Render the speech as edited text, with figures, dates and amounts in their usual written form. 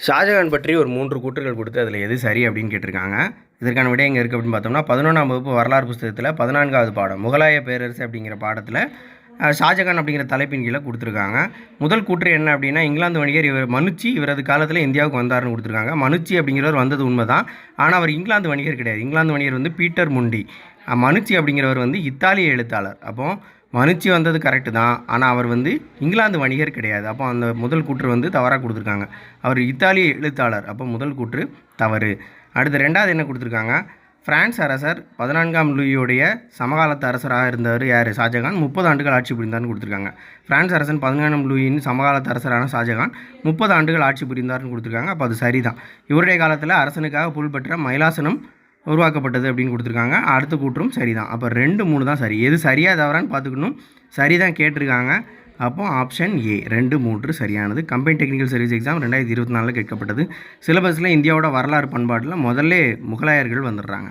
ஷாஜகான் பற்றி ஒரு 3 கூற்றுகள் கொடுத்து அதில் எது சரி அப்படின்னு கேட்டிருக்காங்க. இதற்கான விடை எங்கே இருக்குது அப்படின்னு பார்த்தோம்னா 11ஆம் வகுப்பு வரலாறு புத்தகத்தில் 14வது பாடம் முகலாய பேரரசு அப்படிங்கிற பாடத்தில் ஷாஜகான் அப்படிங்கிற தலைப்பின் கீழே கொடுத்துருக்காங்க. முதல் கூற்று என்ன அப்படின்னா, இங்கிலாந்து வணிகர் மனுச்சி இவரது காலத்தில் இந்தியாவுக்கு வந்தார்னு கொடுத்துருக்காங்க. மனுச்சி அப்படிங்கிறவர் வந்தது உண்மை தான், ஆனால் அவர் இங்கிலாந்து வணிகர் கிடையாது. இங்கிலாந்து வணிகர் வந்து பீட்டர் முண்டி. மனுச்சி அப்படிங்கிறவர் வந்து இத்தாலிய எழுத்தாளர். அப்போது மனுச்சி வந்தது கரெக்டு தான், ஆனால் அவர் வந்து இங்கிலாந்து வணிகர் கிடையாது. அப்போ அந்த முதல் கூற்று வந்து தவறாக கொடுத்துருக்காங்க. அவர் இத்தாலிய எழுத்தாளர். அப்போ முதல் கூற்று தவறு. அடுத்து 2வது என்ன கொடுத்துருக்காங்க, பிரான்ஸ் அரசர் 14ஆம் லூயியோடைய சமகாலத்து அரசராக இருந்தவர் யார்? ஷாஜகான். 30 ஆண்டுகள் ஆட்சி புரிந்தார்னு கொடுத்துருக்காங்க. பிரான்ஸ் அரசன் 14ஆம் லூயின் சமகாலத்து அரசரான ஷாஜகான் 30 ஆண்டுகள் ஆட்சி புரிந்தார்னு கொடுத்துருக்காங்க. அப்போ அது சரிதான். இவருடைய காலத்தில் அரசனுக்காக புகழ்பெற்ற மயிலாசனம் உருவாக்கப்பட்டது அப்படின்னு கொடுத்துருக்காங்க. அடுத்த கூற்றும் சரிதான். அப்போ 2, 3 தான் சரி. எது சரியாக தவறான்னு பார்த்துக்கணும். சரி தான் கேட்டிருக்காங்க. அப்போ ஆப்ஷன் ஏ 2, 3 சரியானது. கம்பைன் டெக்னிக்கல் சர்வீஸ் எக்ஸாம் 2024 கேட்கப்பட்டது. சிலபஸில் இந்தியாவோட வரலாறு பண்பாட்டில் முதல்ல முகலாயர்கள் வந்துடுறாங்க.